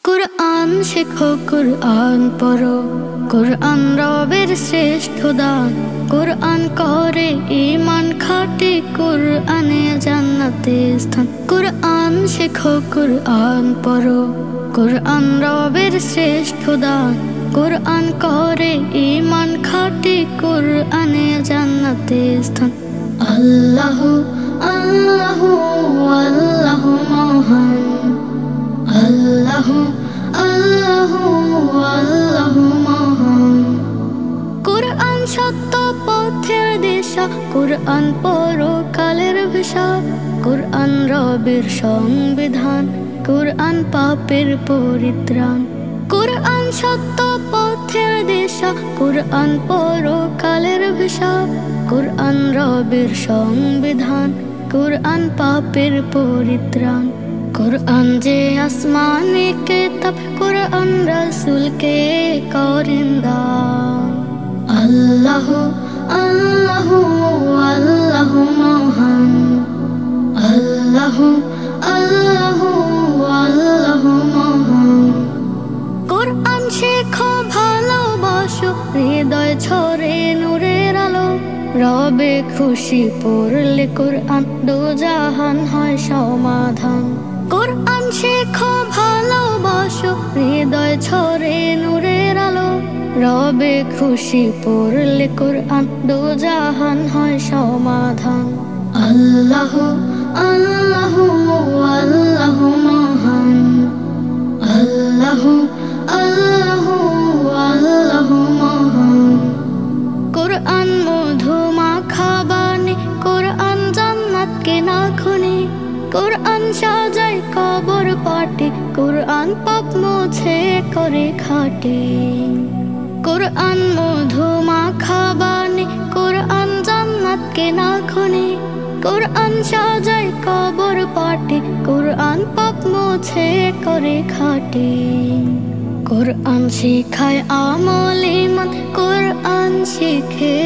কুরআন শেখো, কুরআন পড়ো, কুরআন রবের শ্রেষ্ঠ দান। কুরআন করে ঈমান খাঁটি, কুরআনে জান্নাতে স্থান। কুরআন শেখো, কুরআন পড়ো, কুরআন রবের শ্রেষ্ঠ দান। কুরআন করে ঈমান খাঁটি, কুরআনে জান্নাতে স্থান। আল্লাহু আল্লাহু আল্লাহু মহান, আল্লাহু আল্লাহু আল্লাহু মহান। কুরআন সত্য পথের দিশা, কুরআন পরকালের ভিসা। কুরআন রবের সংবিধান, কুরআন পাপের পরিত্রাণ। কুরআন সত্য পথের দিশা, কুরআন পরকালের ভিসা। কুরআন রবের সংবিধান, কুরআন পাপের পরিত্রাণ। কুরআন যে আসমানি কিতাব, কুরআন রাসূলকে করেন দান। আল্লাহু আল্লাহু আল্লাহু মহান, আল্লাহু আল্লাহু আল্লাহু মহান। কুরআন শেখো, ভালোবাসো, হৃদয় ছড়ে নূরের আলো। রবে খুশি পড়লে কুরআন, দোজাহান হয় সমাধান। কুরআন শেখো, ভালোবাসো, হৃদয় ছড়ে নূরের আলো। রবে খুশি পড়লে কুরআন, দোজাহান হয় সমাধান। আল্লাহু আল্লাহু আল্লাহু মহান, আল্লাহু আল্লাহু আল্লাহু মহান। কুরআন মধু মাখা বাণী, কুরআন জান্নাতকে না খুনি। কুরআন সাজায় কবর পাটি, কুরআন পাপ মুছে করে খাঁটি। কুরআন মধু মাখা বাণী, কুরআন জান্নাতকে না খুনি। কুরআন সাজায় কবর পাটি, কুরআন পাপ মুছে করে খাঁটি। কুরআন শিখায় আমল ঈমান, কুরআন শিখে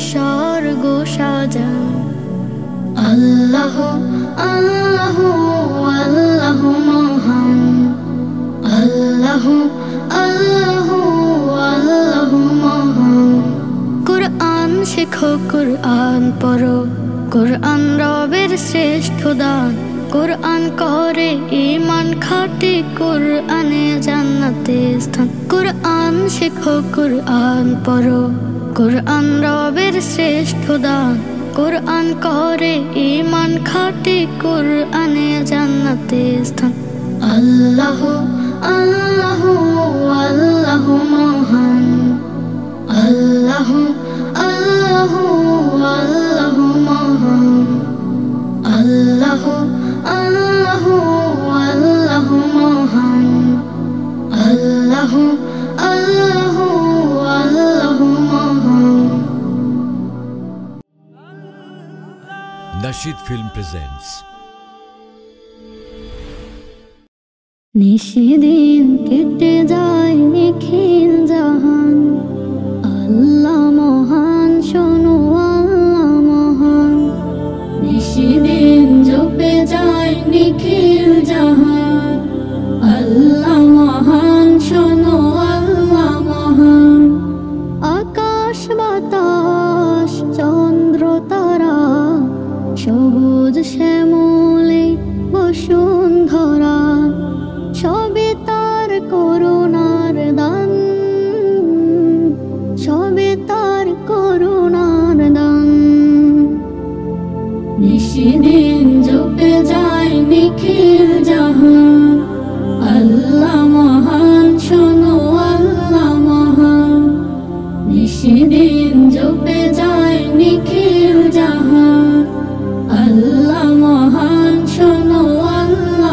স্বর্গ সাজান। আল্লাহু আল্লাহু আল্লাহু মহান, আল্লাহু আল্লাহু আল্লাহু মহান। কুরআন শেখো, কুরআন পড়ো, কুরআন রবের শ্রেষ্ঠ দান। কুরআন করে ঈমান খাঁটি, কুরআনে জান্নাতে স্থান। কুরআন শেখো, কুরআন পড়ো, কুরআন রবের শ্রেষ্ঠ দান। কুরআন করে ঈমান খাঁটি, কুরআনে জান্নাতে স্থান। আল্লাহু আল্লাহু আল্লাহু মহান, আল্লাহু আল্লাহু আল্লাহু মহান। আল্লাহু আল্লাহু আল্লাহু মহান, আল্লাহু আল্লাহু আল্লাহু মহান। Nasheed Film presents নিশিদিন কেটে যায় নিখিল জাহান। আল্লাহ মহান, শোনো আল্লাহ মহান। নিশিদিন জপে যায় নিখিল জাহান। আল্লাহ মহান, শোনো আল্লাহ মহান। আকাশ বাতাস চন্দ্র তারা, সবুজ শ্যামলে বসুন্ধরা। সবে তার করুণার দান, সবে তার করুণার দান। নিশিদিন জপে যায় নিখিল জাহান। আল্লাহ মহান, শোনো আল্লাহ মহান। নিশিদিন জপে যায় নিখিল জাহান। আল্লাহ মহান, শোনো আল্লাহ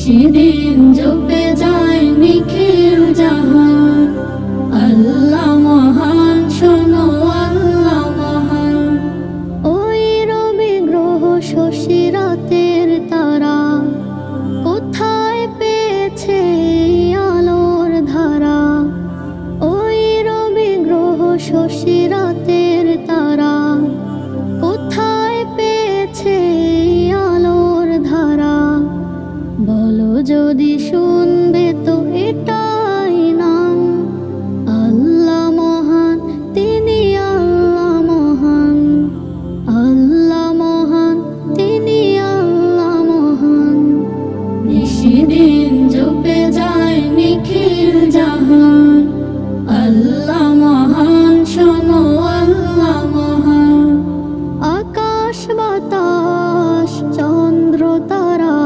নিশিদিন জপে যায় নিখিল জাহান আল্লাহ মহান শোনো আল্লাহ মহান ওই রবি গ্রহ শশী রাতের তারা কোথায় পেয়েছে আলোর ধারা ওই রবি গ্রহ শশী রাতের তারা কোথায় পেয়েছে আলোর ধারা বলো যদি শুনবে তো এটাই নাম আল্লাহ মহান তিনি আল্লাহ মহান আল্লাহ মহান তিনি আল্লাহ মহান নিশিদিন জপে যায় নিখিল জাহান আল্লাহ মহান শোনো আল্লাহ মহান আকাশ বাতাস চন্দ্র তারা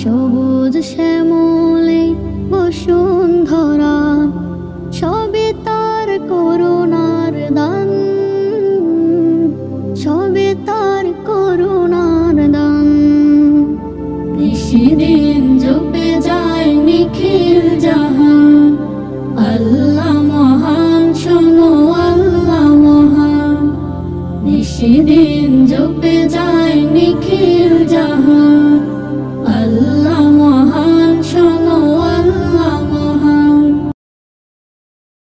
সবুজ শ্যামলে বসুন্ধরা সবে তার করুণার দান সবে তার করুণার দান নিশিদিন জপে যায় নিখিল জাহান আল্লাহ মহান শোনো আল্লাহ মহান নিশিদিন জপে যায় নিখিল জাহান আল্লাহ মহান শোনো আল্লাহ মহান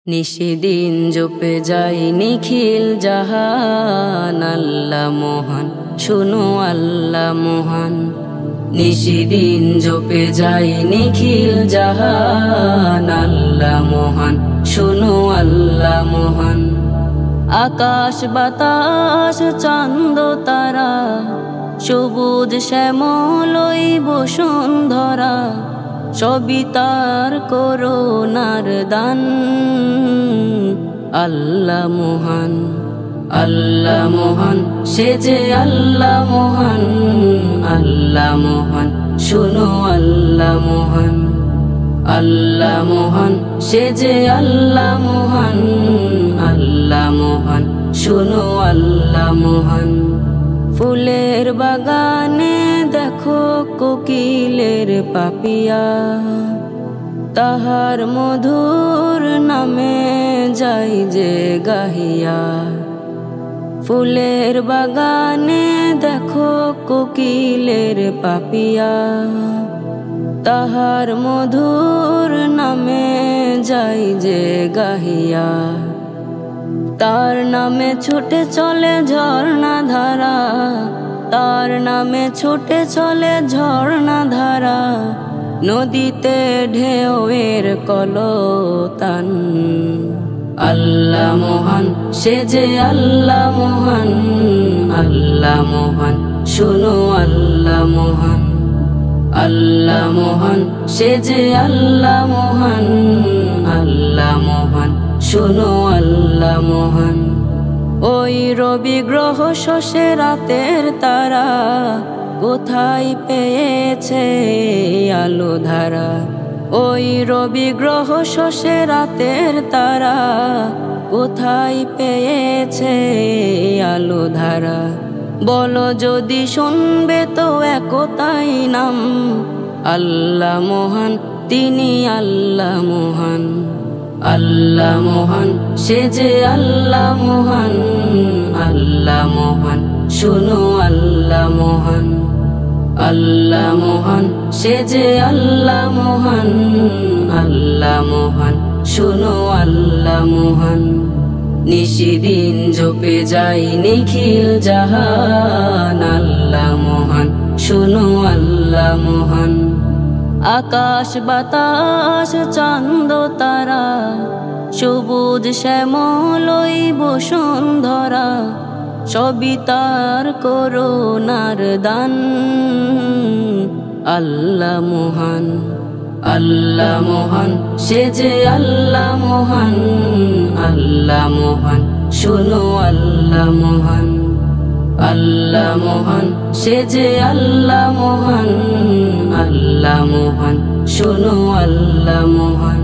নিশিদিন জপে যায় নিখিল জাহান আল্লাহ মহান শোনো আল্লাহ মহান নিশিদিন জপে যায় নিখিল জাহান আল্লাহ মহান শোনো আল্লাহ মহান আকাশ বাতাস চাঁদ তারা সবুজ শ্যামলই বসুন্ধরা সবই তার করুণার দান আল্লাহ মহান আল্লাহ মহান সে যে আল্লাহ মহান আল্লাহ মহান শোনো আল্লাহ মহান আল্লাহ মহান সে যে আল্লাহ মহান আল্লাহ মহান শোনো আল্লাহ মহান ফুলের বাগানে দেখো কোকিলের পাপিয়া তাহার মধুর নামে যাই যে গাহিয়া ফুলের বাগানে দেখো কোকিলের পাপিয়া তাহার মধুর নামে যাই যে গাহিয়া তার নামে ছুটে চলে ঝর্ণা ধারা তার নামে ছুটে চলে ঝর্ণা ধারা নদীতে ঢেউয়ের কলতান আল্লাহ মহান সে যে আল্লাহ মহান আল্লাহ মহান শোনো আল্লাহ মহান আল্লাহ মহান সে যে আল্লাহ মহান আল্লাহ মহান শোনো আল্লাহ মহান ওই রবি গ্রহ শশী রাতের তারা কোথায় পেয়েছে আলো ধারা ওই রবি গ্রহ শশী রাতের তারা কোথায় পেয়েছে আলো ধারা বলো যদি শুনবে তো একতাই নাম আল্লাহ মহান তিনি আল্লাহ মহান আল্লাহ মহান সে যে আল্লাহ মহান আল্লাহ মহান শোনো আল্লাহ মহান আল্লাহ মহান সে যে আল্লাহ মহান আল্লাহ মহান শোনো আল্লাহ মহান নিশিদিন জপে যাই নিখিল জাহান আল্লাহ মহান শোনো আল্লাহ মহান আকাশ বাতাস চাঁদ তারা সবুজ শ্যামলই বসুন্ধরা সবই তার করুণার দান আল্লাহ মহান আল্লাহ মহান সে যে আল্লাহ মহান আল্লাহ মহান শোনো আল্লাহ মহান আল্লাহ মহান সে যে আল্লাহ মহান আল্লাহ মহান শোনো আল্লাহ মহান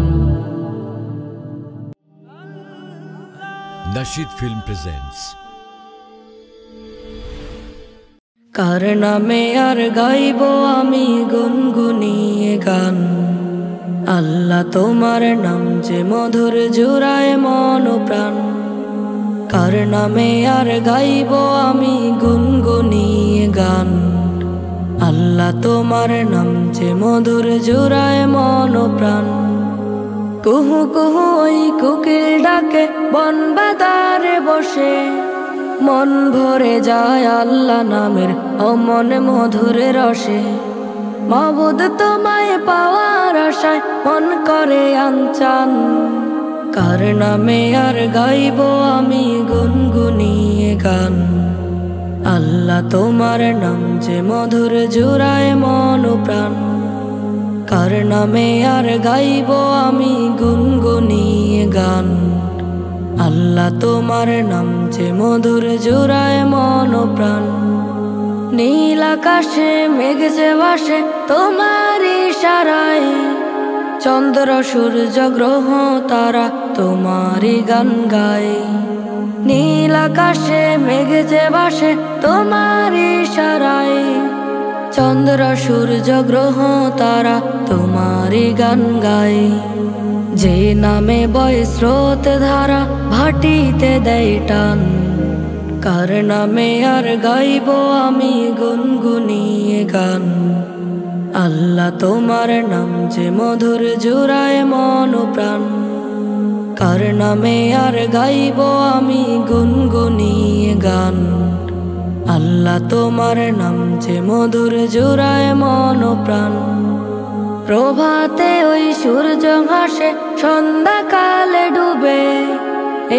Nasheed Film presents কার নামে আর গাইব আমি গুনগুনি গান। আল্লাহ তোমার নাম যে মধুর জুড়ায় মন প্রাণ, কার নামে আর গাইব আমি গুনগুনিয়ে গান। আল্লাহ তোমার নাম যে মধুর জুড়ায় মন প্রাণ। কুহু কুহু ওই কোকিল ডাকে বন বাদারে বসে, মন ভরে যায় আল্লাহ নামের অমন মধুর রসে। মাবুদ তোমায় পাওয়ার আশায় মন করে আনচান, কার নামে আর গাইব আমি গুনগুনিয়ে গান। আল্লাহ তোমার নাম যে মধুর জুড়ায় মন প্রাণ, কার নামে আর গাইব আমি গুনগুনিয়ে গান। আল্লাহ তোমার নাম যে মধুর জুড়ায় মন প্রাণ। নীল আকাশে মেঘ যে ভাসে তোমার ইশারায়, চন্দ্র সূর্য গ্রহ তারা তোমারই গান গায়। নীল আকাশে মেঘ যে ভাসে তোমার ইশারায়, চন্দ্র সূর্য গ্রহ তারা তোমারই গান গায়। যে নামে বয় স্রোত ধারা ভাটিতে দেয় টান, কার নামে আর গাইব আমি গুনগুনিয়ে গান। আল্লাহ তোমার নাম যে মধুর জুড়ায় মন প্রাণ, কার নামে আর গাইব আমি গুনগুনিয়ে গান। আল্লাহ তোমার নাম যে মধুর জুড়ায় মন প্রাণ। প্রভাতে ওই সূর্য হাসে সন্ধ্যাকালে ডুবে,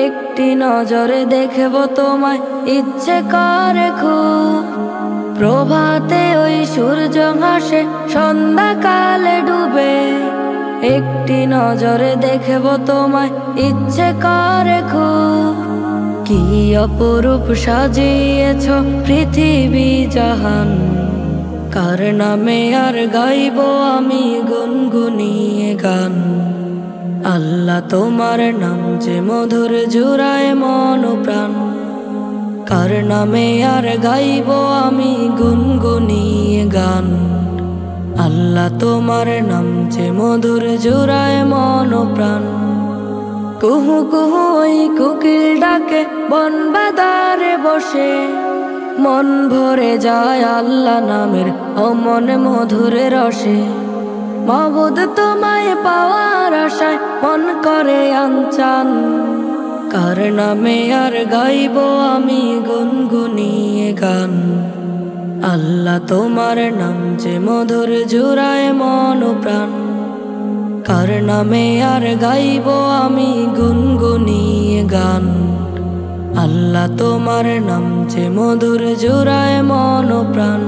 একটি নজরে দেখব তোমায় ইচ্ছে করে খুব। প্রভাতে ওই সূর্য হাসে সন্ধ্যাকালে ডুবে, একটি নজরে দেখব তোমায় ইচ্ছে করে খুব। কি অপরূপ সাজিয়েছ পৃথিবী জাহান, কার নামে আর গাইব আমি গুনগুনিয়ে গান। আল্লাহ তোমার নাম যে মধুর জুড়ায় মন প্রাণ, কার নামে আর গাইব আমি গুনগুনিয়ে গান। আল্লাহ তোমার নাম যে মধুর জুড়ায় মন প্রাণ। কুহু কুহু ওই কোকিল ডাকে বন বাদারে বসে, মন ভরে যায় আল্লাহ নামের অমন মধুর রসে। মাবুদ তোমায় পাওয়ার আশায় মন করে আনচান, কার নামে আর গাইব আমি গুনগুনিয়ে গান। আল্লাহ তোমার নাম যে মধুর জুড়ায় মন প্রাণ, কার নামে আর গাইব আমি গুনগুনিয়ে গান। আল্লাহ তোমার নাম যে মধুর জুড়ায় মন প্রাণ।